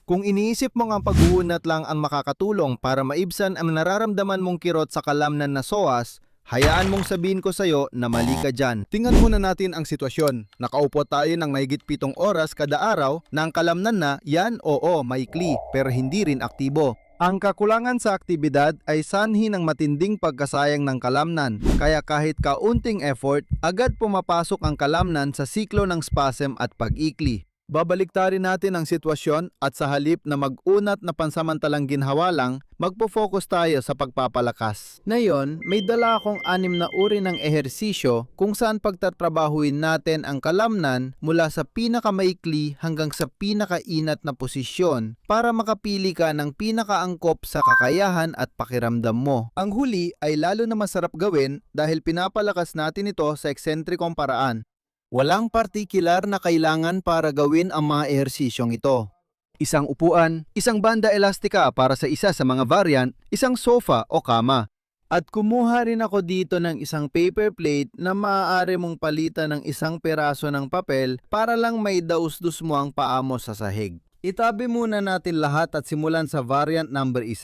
Kung iniisip mo ang pag-uunat lang ang makakatulong para maibsan ang nararamdaman mong kirot sa kalamnan na psoas, hayaan mong sabihin ko sa'yo na mali ka dyan. Tingnan muna natin ang sitwasyon. Nakaupo tayo ng mahigit 7 oras kada araw na ang kalamnan na yan, oo, maikli pero hindi rin aktibo. Ang kakulangan sa aktibidad ay sanhi ng matinding pagkasayang ng kalamnan, kaya kahit kaunting effort, agad pumapasok ang kalamnan sa siklo ng spasm at pag-ikli. Babaliktarin natin ang sitwasyon at sa halip na mag-unat na pansamantalang ginhawa lang, magpo-focus tayo sa pagpapalakas. Ngayon, may dala akong 6 na uri ng ehersisyo kung saan pagtatrabahuin natin ang kalamnan mula sa pinakamaikli hanggang sa pinakainat na posisyon para makapili ka ng pinakaangkop sa kakayahan at pakiramdam mo. Ang huli ay lalo na masarap gawin dahil pinapalakas natin ito sa eksentrikong paraan. Walang partikular na kailangan para gawin ang mga ehersisyong ito. Isang upuan, isang banda elastika para sa isa sa mga variant, isang sofa o kama. At kumuha rin ako dito ng isang paper plate na maaari mong palitan ng isang peraso ng papel para lang may daus-dus mo ang paa mo sa sahig. Itabi muna natin lahat at simulan sa variant number 1.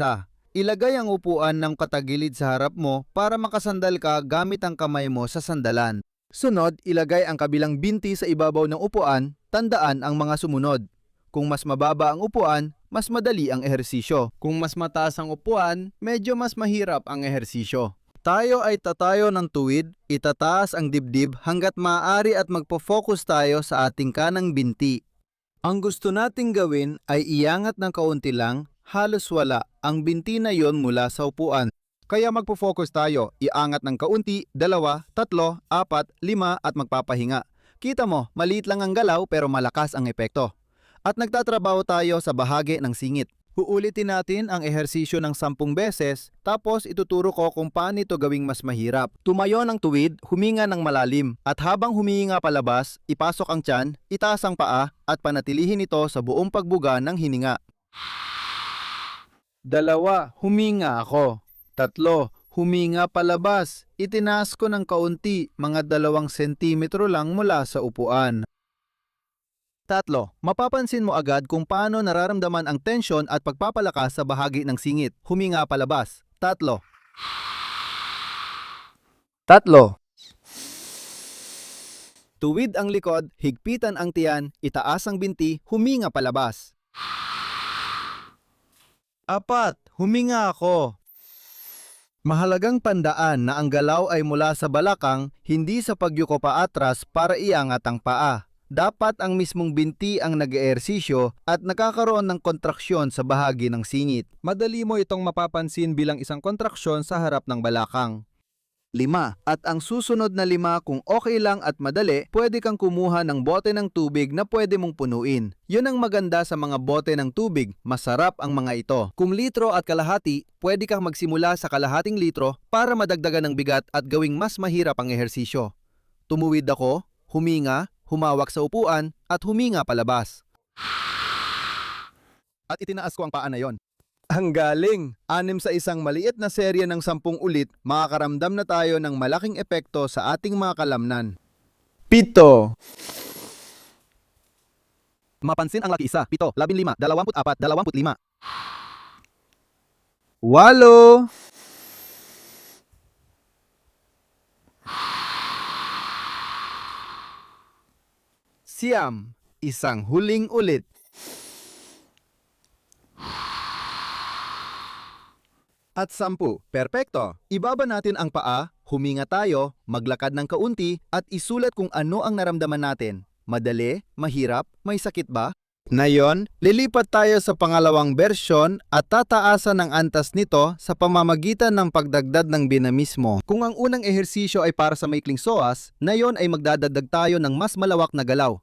Ilagay ang upuan ng katagilid sa harap mo para makasandal ka gamit ang kamay mo sa sandalan. Sunod, ilagay ang kabilang binti sa ibabaw ng upuan, tandaan ang mga sumunod. Kung mas mababa ang upuan, mas madali ang ehersisyo. Kung mas mataas ang upuan, medyo mas mahirap ang ehersisyo. Tayo ay tatayo ng tuwid, itataas ang dibdib hanggat maaari at magpo-focus tayo sa ating kanang binti. Ang gusto nating gawin ay iangat ng kaunti lang, halos wala ang binti na yon mula sa upuan. Kaya magpo-focus tayo, iangat ng kaunti, 2, 3, 4, 5 at magpapahinga. Kita mo, maliit lang ang galaw pero malakas ang epekto. At nagtatrabaho tayo sa bahagi ng singit. Uulitin natin ang ehersisyo ng 10 beses, tapos ituturo ko kung paano ito gawing mas mahirap. Tumayo ng tuwid, huminga ng malalim, at habang humihinga palabas, ipasok ang tiyan, itaas ang paa, at panatilihin ito sa buong pagbuga ng hininga. 2, huminga ako. 3, huminga palabas. Itinaas ko ng kaunti, mga 2 sentimetro lang mula sa upuan. 3, mapapansin mo agad kung paano nararamdaman ang tensyon at pagpapalakas sa bahagi ng singit. Huminga palabas. 3. Tuwid ang likod, higpitan ang tiyan, itaas ang binti, huminga palabas. 4, huminga ako. Mahalagang pandaan na ang galaw ay mula sa balakang, hindi sa pagyuko pa atras para iangat ang paa. Dapat ang mismong binti ang nag-eehersisyo at nakakaroon ng kontraksyon sa bahagi ng singit. Madali mo itong mapapansin bilang isang kontraksyon sa harap ng balakang. 5. At ang susunod na 5, kung okay lang at madali, pwede kang kumuha ng bote ng tubig na pwede mong punuin. Yun ang maganda sa mga bote ng tubig, masarap ang mga ito. Kung litro at kalahati, pwede kang magsimula sa kalahating litro para madagdagan ng bigat at gawing mas mahirap ang ehersisyo. Tumuwid ako, huminga, humawak sa upuan, at huminga palabas. At itinaas ko ang paa na yon. Ang galing! 6 sa isang maliit na serye ng 10 ulit, makakaramdam na tayo ng malaking epekto sa ating mga kalamnan. 7, Mapansin ang laki 1, 7, 15, 24, 25. 8, 9, isang huling ulit. At 10. Perpekto! Ibaba natin ang paa, huminga tayo, maglakad ng kaunti, at isulat kung ano ang naramdaman natin. Madali? Mahirap? May sakit ba? Ngayon, lilipat tayo sa pangalawang bersyon at tataasan ang antas nito sa pamamagitan ng pagdagdag ng binamis mo. Kung ang unang ehersisyo ay para sa maikling psoas, ngayon ay magdadagdag tayo ng mas malawak na galaw.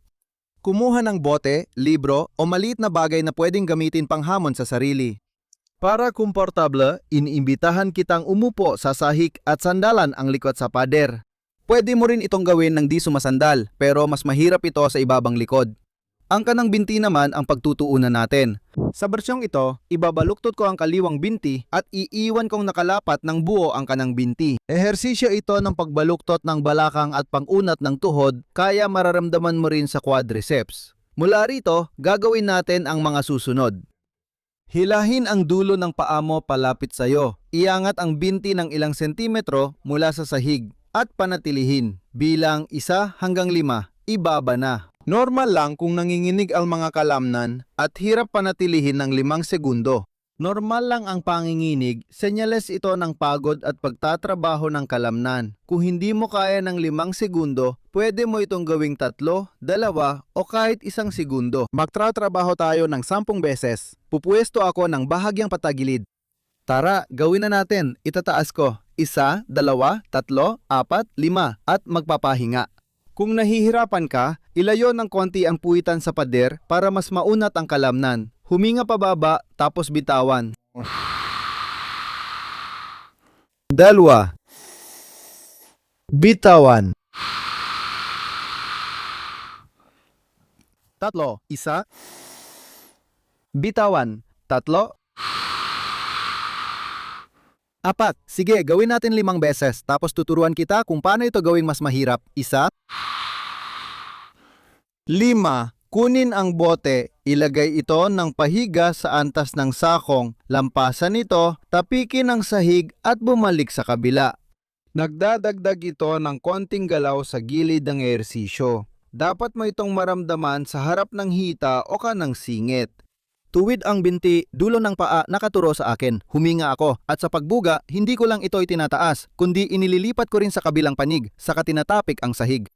Kumuha ng bote, libro, o maliit na bagay na pwedeng gamitin panghamon sa sarili. Para komportable, iniimbitahan kitang umupo sa sahig at sandalan ang likod sa pader. Pwede mo rin itong gawin ng di sumasandal, pero mas mahirap ito sa ibabang likod. Ang kanang binti naman ang pagtutuunan natin. Sa bersyong ito, ibabaluktot ko ang kaliwang binti at iiwan kong nakalapat ng buo ang kanang binti. Ehersisyo ito ng pagbaluktot ng balakang at pangunat ng tuhod, kaya mararamdaman mo rin sa quadriceps. Mula rito, gagawin natin ang mga susunod. Hilahin ang dulo ng paa mo palapit sa'yo. Iangat ang binti ng ilang sentimetro mula sa sahig at panatilihin. Bilang 1 hanggang 5, ibaba na. Normal lang kung nanginginig ang mga kalamnan at hirap panatilihin ng 5 segundo. Normal lang ang panginginig, senyales ito ng pagod at pagtatrabaho ng kalamnan. Kung hindi mo kaya ng 5 segundo, pwede mo itong gawing 3, 2, o kahit 1 segundo. Magtratrabaho tayo ng 10 beses. Pupuwesto ako ng bahagyang patagilid. Tara, gawin na natin. Itataas ko. 1, 2, 3, 4, 5 at magpapahinga. Kung nahihirapan ka, ilayo ng konti ang puwitan sa pader para mas maunat ang kalamnan. Huminga pababa tapos bitawan. 2. Bitawan. 3. 1. Bitawan. 3. 4. Sige, gawin natin 5 beses tapos tuturuan kita kung paano ito gawing mas mahirap. 1. 5. Kunin ang bote, ilagay ito ng pahiga sa antas ng sakong, lampasan ito, tapikin ang sahig at bumalik sa kabila. Nagdadagdag ito ng konting galaw sa gilid ng ehersisyo. Dapat mo itong maramdaman sa harap ng hita o kanang singit. Tuwid ang binti, dulo ng paa nakaturo sa akin. Huminga ako at sa pagbuga, hindi ko lang ito itinataas, kundi inililipat ko rin sa kabilang panig, saka tinatapik ang sahig.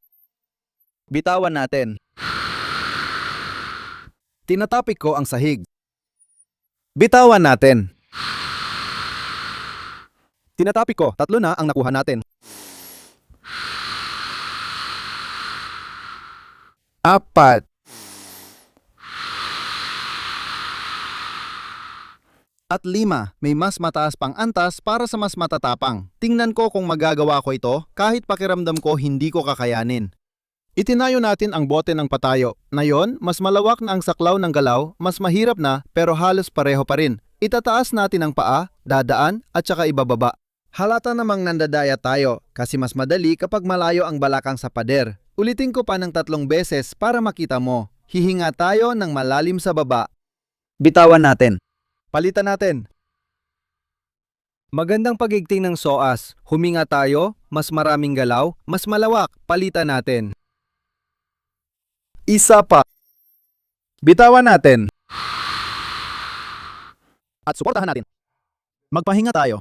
Bitawan natin. Tinatapik ko ang sahig. Bitawan natin. Tinatapik ko, 3 na ang nakuha natin. 4. At 5, may mas mataas pang antas para sa mas matatapang. Tingnan ko kung magagawa ko ito kahit pakiramdam ko hindi ko kakayanin. Itinayo natin ang bote ng patayo. Ngayon, mas malawak na ang saklaw ng galaw, mas mahirap na pero halos pareho pa rin. Itataas natin ang paa, dadaan at saka ibababa. Halata namang nandadaya tayo kasi mas madali kapag malayo ang balakang sa pader. Ulitin ko pa ng 3 beses para makita mo. Hihinga tayo ng malalim sa baba. Bitawan natin. Palitan natin. Magandang pagigting ng psoas. Huminga tayo, mas maraming galaw, mas malawak, palitan natin. 1 pa. Bitawan natin. At suportahan natin. Magpahinga tayo.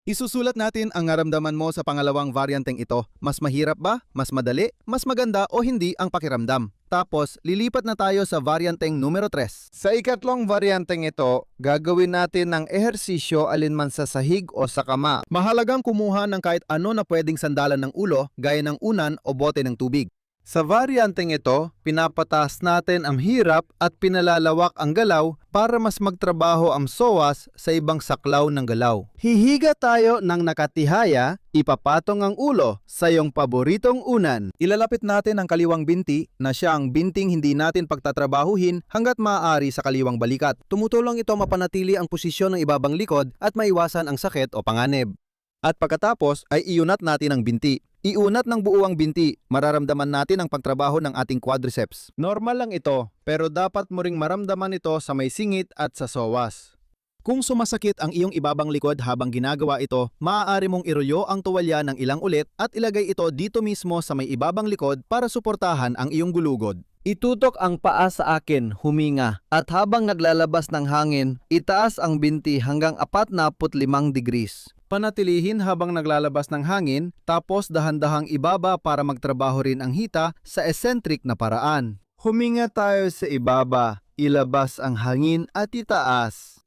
Isusulat natin ang naramdaman mo sa pangalawang varianteng ito. Mas mahirap ba? Mas madali? Mas maganda o hindi ang pakiramdam? Tapos, lilipat na tayo sa varianteng numero 3. Sa ikatlong varianteng ito, gagawin natin ng ehersisyo alinman sa sahig o sa kama. Mahalagang kumuha ng kahit ano na pwedeng sandalan ng ulo, gaya ng unan o bote ng tubig. Sa varianteng ito, pinapataas natin ang hirap at pinalalawak ang galaw para mas magtrabaho ang psoas sa ibang saklaw ng galaw. Hihiga tayo ng nakatihaya, ipapatong ang ulo sa iyong paboritong unan. Ilalapit natin ang kaliwang binti na siya ang binting hindi natin pagtatrabahuhin hanggat maaari sa kaliwang balikat. Tumutulong ito mapanatili ang posisyon ng ibabang likod at maiwasan ang sakit o panganib. At pagkatapos ay iunat natin ang binti. Iunat ng buo ang binti, mararamdaman natin ang pagtrabaho ng ating quadriceps. Normal lang ito, pero dapat mo ring maramdaman ito sa may singit at sa psoas. Kung sumasakit ang iyong ibabang likod habang ginagawa ito, maaari mong irolyo ang tuwalya ng ilang ulit at ilagay ito dito mismo sa may ibabang likod para suportahan ang iyong gulugod. Itutok ang paa sa akin, huminga, at habang naglalabas ng hangin, itaas ang binti hanggang 45 degrees. Panatilihin habang naglalabas ng hangin, tapos dahan-dahang ibaba para magtrabaho rin ang hita sa eccentric na paraan. Huminga tayo sa ibaba, ilabas ang hangin at itaas.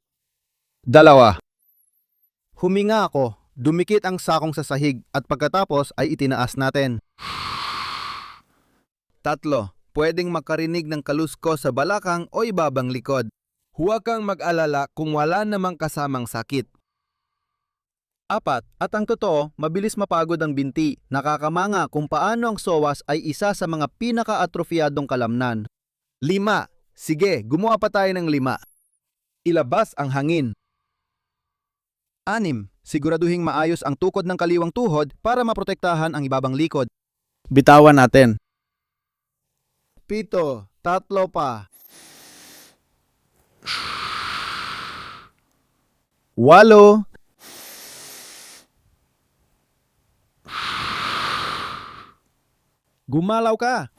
2. Huminga ako, dumikit ang sakong sa sahig at pagkatapos ay itinaas natin. 3. Pwedeng makarinig ng kalusko sa balakang o ibabang likod. Huwag kang mag-alala kung wala namang kasamang sakit. 4. At ang totoo, mabilis mapagod ang binti. Nakakamanga kung paano ang psoas ay isa sa mga pinaka-atrofyadong kalamnan. 5. Sige, gumawa pa tayo ng 5. Ilabas ang hangin. 6. Siguraduhing maayos ang tukod ng kaliwang tuhod para maprotektahan ang ibabang likod. Bitawan natin. 7. Tatlo pa. 8. Gumalaw ka.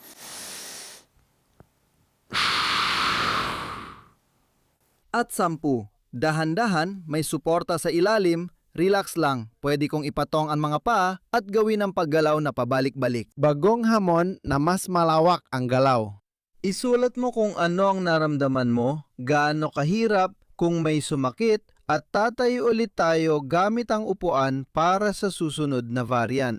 10. Dahan-dahan, may suporta sa ilalim, relax lang. Pwede kong ipatong ang mga paa at gawin ang paggalaw na pabalik-balik. Bagong hamon na mas malawak ang galaw. Isulat mo kung ano ang naramdaman mo, gaano kahirap, kung may sumakit, at tatayo ulit tayo gamit ang upuan para sa susunod na variant.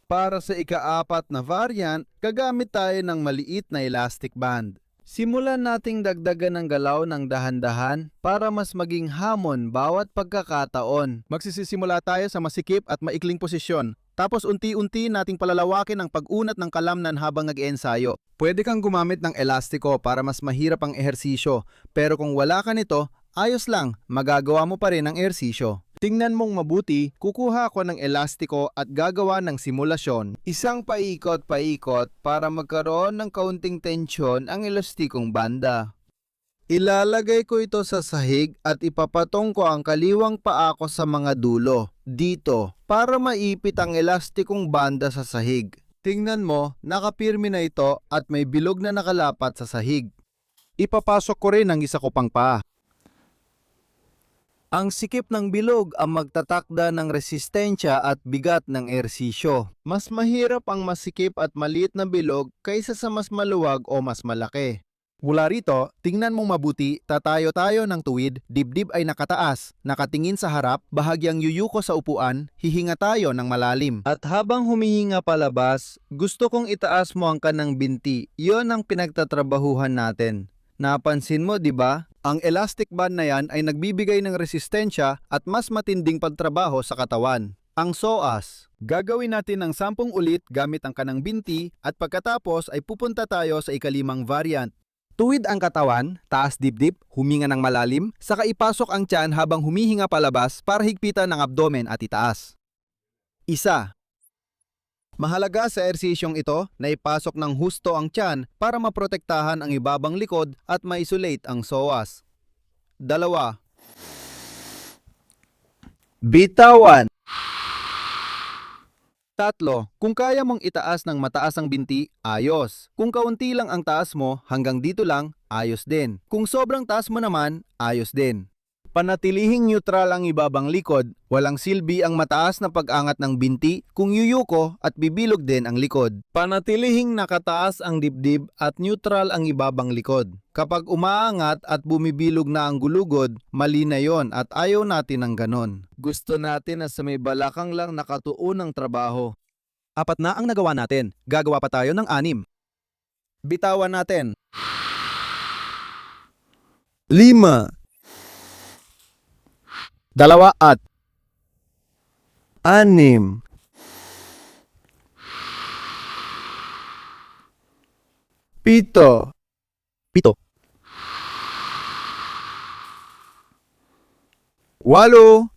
Para sa ika-4 na variant, gagamit tayo ng maliit na elastic band. Simulan nating dagdagan ng galaw ng dahan-dahan para mas maging hamon bawat pagkakataon. Magsisimula tayo sa masikip at maikling posisyon. Tapos unti-unti nating palalawakin ang pag-unat ng kalamnan habang nag-eensayo. Pwede kang gumamit ng elastiko para mas mahirap ang ehersisyo. Pero kung wala ka nito, ayos lang, magagawa mo pa rin ang ehersisyo. Tingnan mong mabuti, kukuha ako ng elastiko at gagawa ng simulasyon. Isang paikot-paikot para magkaroon ng kaunting tensyon ang elastikong banda. Ilalagay ko ito sa sahig at ipapatong ko ang kaliwang paa ko sa mga dulo, dito, para maipit ang elastikong banda sa sahig. Tingnan mo, nakapirmi na ito at may bilog na nakalapat sa sahig. Ipapasok ko rin ang isa ko pang paa. Ang sikip ng bilog ang magtatakda ng resistensya at bigat ng ehersisyo. Mas mahirap ang masikip at maliit na bilog kaysa sa mas maluwag o mas malaki. Mula rito, tingnan mong mabuti, tatayo tayo ng tuwid, dibdib ay nakataas, nakatingin sa harap, bahagyang yuyuko sa upuan, hihinga tayo ng malalim. At habang humihinga palabas, gusto kong itaas mo ang kanang binti. Iyon ang pinagtatrabahuhan natin. Napansin mo, di ba? Ang elastic band na yan ay nagbibigay ng resistensya at mas matinding pagtrabaho sa katawan. Ang psoas. Gagawin natin ng 10 ulit gamit ang kanang binti at pagkatapos ay pupunta tayo sa ika-5 variant. Tuwid ang katawan, taas dibdib, huminga ng malalim, saka ipasok ang tiyan habang humihinga palabas para higpitan ang abdomen at itaas. 1. Mahalaga sa ehersisyong ito na ipasok ng husto ang tiyan para maprotektahan ang ibabang likod at ma-isolate ang psoas. 2. Bitawan. 3. Kung kaya mong itaas ng mataas ang binti, ayos. Kung kaunti lang ang taas mo, hanggang dito lang, ayos din. Kung sobrang taas mo naman, ayos din. Panatilihing neutral ang ibabang likod, walang silbi ang mataas na pag-angat ng binti kung yuyuko at bibilog din ang likod. Panatilihing nakataas ang dibdib at neutral ang ibabang likod. Kapag umaangat at bumibilog na ang gulugod, mali na yon at ayaw natin ng ganon. Gusto natin na sa may balakang lang nakatuon ang trabaho. 4 na ang nagawa natin, gagawa pa tayo ng 6. Bitawan natin. 5. 2 at 6. 7. 8.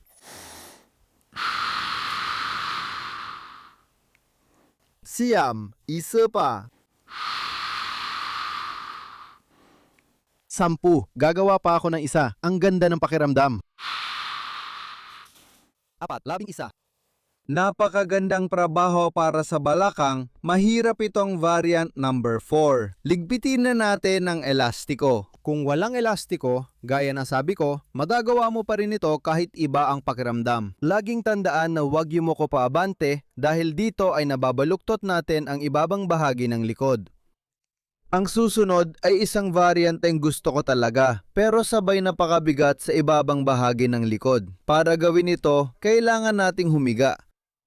9. Isa pa. 10. Gagawa pa ako ng isa. Ang ganda ng pakiramdam. 4. 11. Napakagandang trabaho para sa balakang, mahirap itong variant number 4. Ligpitin na natin ng elastiko. Kung walang elastiko, gaya na sabi ko, magagawa mo pa rin ito kahit iba ang pakiramdam. Laging tandaan na huwag yumuko paabante dahil dito ay nababaluktot natin ang ibabang bahagi ng likod. Ang susunod ay isang variant ang gusto ko talaga, pero sabay napakabigat sa ibabang bahagi ng likod. Para gawin ito, kailangan nating humiga.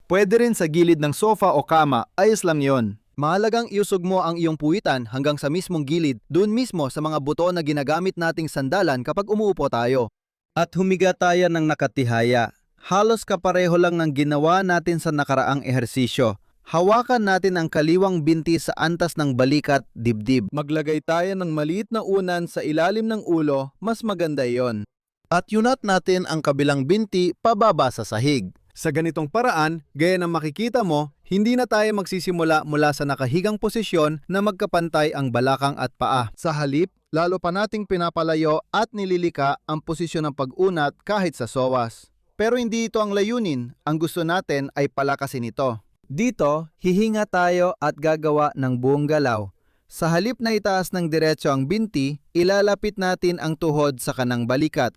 Pwede rin sa gilid ng sofa o kama, ayos lang yon. Mahalagang iusog mo ang iyong puwitan hanggang sa mismong gilid, doon mismo sa mga buto na ginagamit nating sandalan kapag umuupo tayo. At humiga tayo ng nakatihaya. Halos kapareho lang ng ginawa natin sa nakaraang ehersisyo. Hawakan natin ang kaliwang binti sa antas ng balikat, dibdib. Maglagay tayo ng maliit na unan sa ilalim ng ulo, mas maganda yon. At yunat natin ang kabilang binti pababa sa sahig. Sa ganitong paraan, gaya ng makikita mo, hindi na tayo magsisimula mula sa nakahigang posisyon na magkapantay ang balakang at paa. Sa halip, lalo pa nating pinapalayo at nililika ang posisyon ng pag-unat kahit sa sowas. Pero hindi ito ang layunin, ang gusto natin ay palakasin ito. Dito, hihinga tayo at gagawa ng buong galaw. Sa halip na itaas ng diretso ang binti, ilalapit natin ang tuhod sa kanang balikat.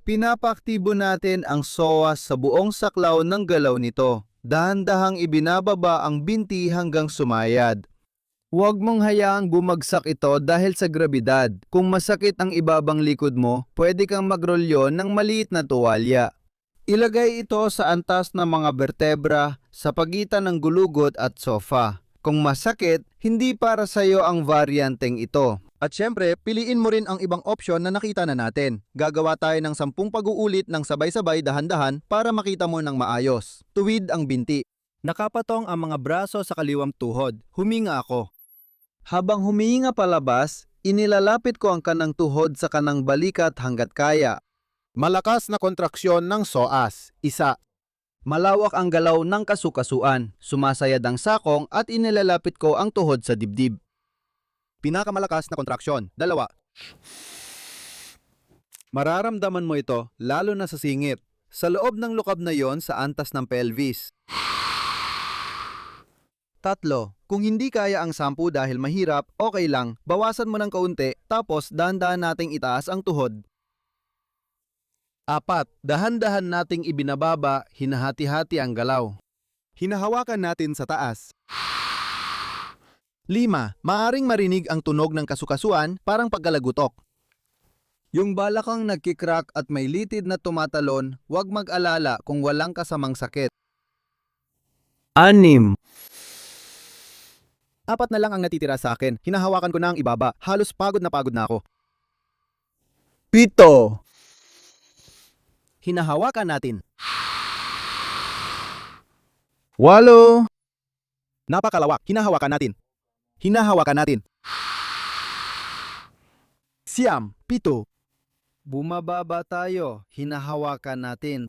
Pinapaaktibo natin ang psoas sa buong saklaw ng galaw nito. Dahan-dahang ibinababa ang binti hanggang sumayad. Huwag mong hayaang bumagsak ito dahil sa grabidad. Kung masakit ang ibabang likod mo, pwede kang magrolyo ng maliit na tuwalya. Ilagay ito sa antas ng mga bertebra sa pagitan ng gulugot at sofa. Kung masakit, hindi para sa iyo ang varianteng ito. At syempre, piliin mo rin ang ibang opsyon na nakita na natin. Gagawa tayo ng 10 pag-uulit ng sabay-sabay dahan-dahan para makita mo ng maayos. Tuwid ang binti. Nakapatong ang mga braso sa kaliwang tuhod. Huminga ako. Habang humihinga palabas, inilalapit ko ang kanang tuhod sa kanang balikat hanggat kaya. Malakas na kontraksyon ng psoas. 1. Malawak ang galaw ng kasukasuan. Sumasayad ang sakong at inilalapit ko ang tuhod sa dibdib. Pinakamalakas na kontraksyon. 2. Mararamdaman mo ito lalo na sa singit. Sa loob ng lukab na yon sa antas ng pelvis. 3. Kung hindi kaya ang 10 dahil mahirap, okay lang. Bawasan mo ng kaunti tapos dahan-dahan nating itaas ang tuhod. 4. Dahan-dahan nating ibinababa, hinahati-hati ang galaw. Hinahawakan natin sa taas. 5. Maaring marinig ang tunog ng kasukasuan parang paggalagutok. Yung balakang nagkikrak at may litid na tumatalon, huwag mag-alala kung walang kasamang sakit. 6. 4 na lang ang natitira sa akin. Hinahawakan ko na ang ibaba. Halos pagod na ako. 7. Hinahawakan natin. 8. Napakalawak. Hinahawakan natin. Hinahawakan natin. 9. 7. Bumababa tayo. Hinahawakan natin.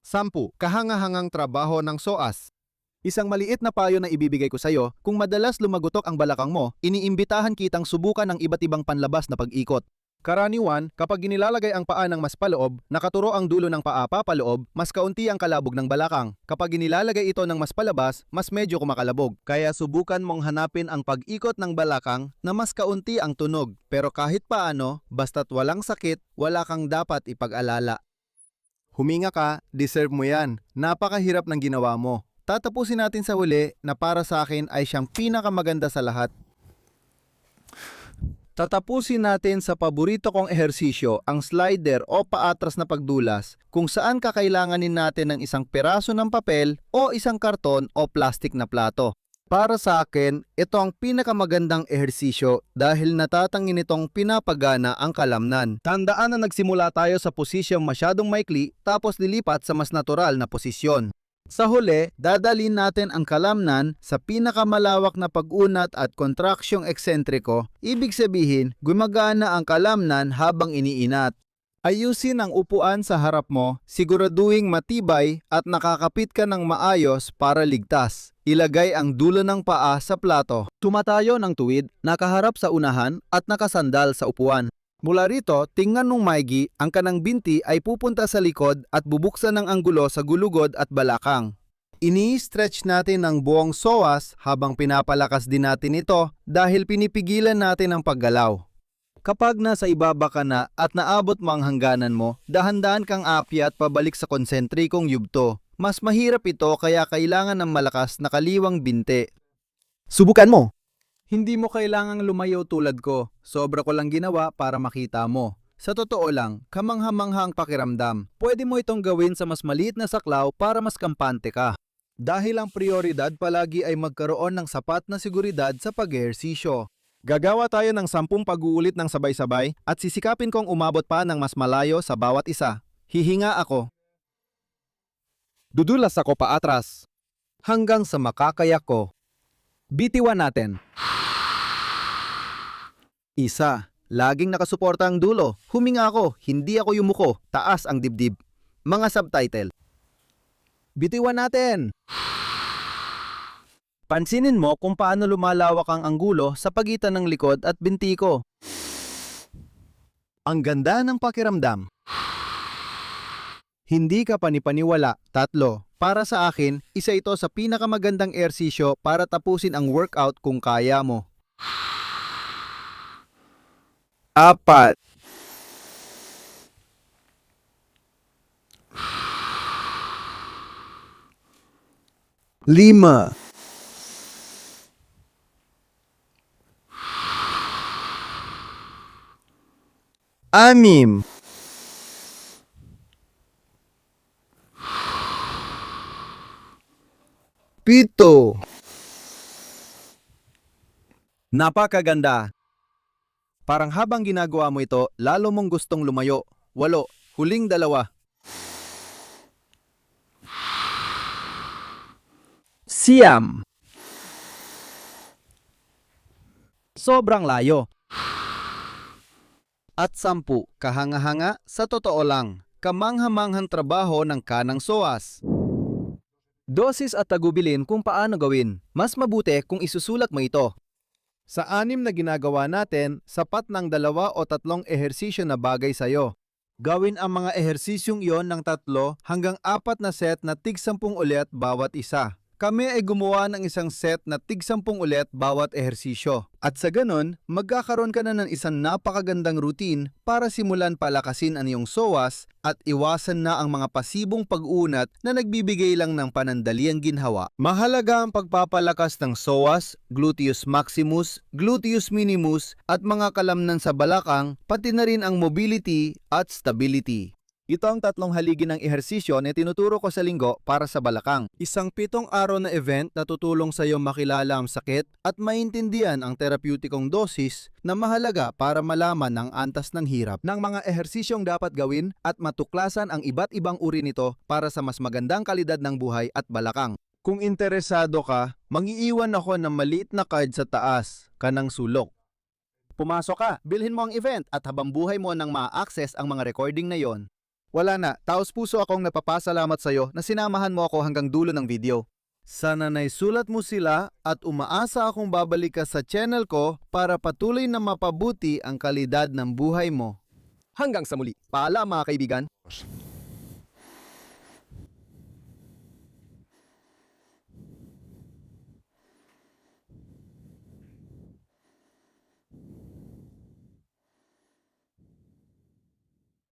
10. Kahangahangang trabaho ng psoas. Isang maliit na payo na ibibigay ko sa iyo, kung madalas lumagutok ang balakang mo, iniimbitahan kitang subukan ang iba't ibang panlabas na pag-ikot. Karaniwan, kapag inilalagay ang paa ng mas paloob, nakaturo ang dulo ng paa papaloob, mas kaunti ang kalabog ng balakang. Kapag inilalagay ito ng mas palabas, mas medyo kumakalabog. Kaya subukan mong hanapin ang pag-ikot ng balakang na mas kaunti ang tunog. Pero kahit paano, basta't walang sakit, wala kang dapat ipag-alala. Huminga ka, deserve mo yan. Napakahirap ng ginawa mo. Tatapusin natin sa huli na para sa akin ay siyang pinakamaganda sa lahat. Tatapusin natin sa paborito kong ehersisyo, ang slider o paatras na pagdulas, kung saan kakailanganin natin ng isang piraso ng papel o isang karton o plastik na plato. Para sa akin, ito ang pinakamagandang ehersisyo dahil natatangin nitong pinapagana ang kalamnan. Tandaan na nagsimula tayo sa posisyong masyadong maikli tapos lilipat sa mas natural na posisyon. Sa huli, dadalhin natin ang kalamnan sa pinakamalawak na pag-unat at kontraksyong eksentriko. Ibig sabihin, gumagana ang kalamnan habang iniinat. Ayusin ang upuan sa harap mo, siguraduhing matibay at nakakapit ka ng maayos para ligtas. Ilagay ang dulo ng paa sa plato. Tumatayo ng tuwid, nakaharap sa unahan at nakasandal sa upuan. Mula rito, tingnan mong maigi, ang kanang binti ay pupunta sa likod at bubuksan ng anggulo sa gulugod at balakang. Ini-stretch natin ang buong psoas habang pinapalakas din natin ito dahil pinipigilan natin ang paggalaw. Kapag nasa ibaba ka na at naabot mo ang hangganan mo, dahan-dahan kang aakyat pabalik sa konsentrikong yugto. Mas mahirap ito kaya kailangan ng malakas na kaliwang binti. Subukan mo! Hindi mo kailangang lumayo tulad ko. Sobra ko lang ginawa para makita mo. Sa totoo lang, kamangha-mangha ang pakiramdam. Pwede mo itong gawin sa mas maliit na saklaw para mas kampante ka. Dahil ang prioridad palagi ay magkaroon ng sapat na seguridad sa pag-ehersisyo. Gagawa tayo ng 10 pag-uulit ng sabay-sabay at sisikapin kong umabot pa ng mas malayo sa bawat isa. Hihinga ako. Dudulas ako paatras hanggang sa makakaya ko. Bitiwan natin. 1, Laging nakasuporta ang dulo. Huminga ako, hindi ako yumuko. Taas ang dibdib. Mga subtitle. Bitiwan natin! Pansinin mo kung paano lumalawak ang anggulo sa pagitan ng likod at binti ko. Ang ganda ng pakiramdam. Hindi ka panipaniwala. 3. Para sa akin, isa ito sa pinakamagandang ehersisyo para tapusin ang workout kung kaya mo. 4. 5. 6. 7. Napakaganda. Parang habang ginagawa mo ito, lalo mong gustong lumayo. 8. Huling 2. Siyam. Sobrang layo. At 10. Kahanga-hanga sa totoo lang. Kamangha-manghang trabaho ng kanang SOAS. Dosis at tagubilin kung paano gawin. Mas mabuti kung isusulat mo ito. Sa 6 na ginagawa natin, sapat ng 2 o 3 ehersisyo na bagay sa'yo. Gawin ang mga ehersisyong iyon ng 3 hanggang 4 na set na tig 10 ulit bawat isa. Kami ay gumawa ng isang set na tig 10 ulit bawat ehersisyo. At sa ganon, magkakaroon ka na ng isang napakagandang routine para simulan palakasin ang iyong SOAS at iwasan na ang mga pasibong pag-unat na nagbibigay lang ng panandaliang ginhawa. Mahalaga ang pagpapalakas ng SOAS, gluteus maximus, gluteus minimus at mga kalamnan sa balakang, pati na rin ang mobility at stability. Ito ang 3 haligi ng ehersisyo na tinuturo ko sa linggo para sa balakang. Isang 7 araw na event na tutulong sa iyo makilala ang sakit at maintindihan ang terapeutikong dosis na mahalaga para malaman ang antas ng hirap ng mga ehersisyong dapat gawin at matuklasan ang iba't ibang uri nito para sa mas magandang kalidad ng buhay at balakang. Kung interesado ka, mangiiwan ako ng maliit na card sa taas, kanang sulok. Pumasok ka, bilhin mo ang event at habang buhay mo nang ma-access ang mga recording na yon. Wala na, taos puso akong napapasalamat sa iyo na sinamahan mo ako hanggang dulo ng video. Sana naisulat mo sila at umaasa akong babalik ka sa channel ko para patuloy na mapabuti ang kalidad ng buhay mo. Hanggang sa muli, paalam mga kaibigan.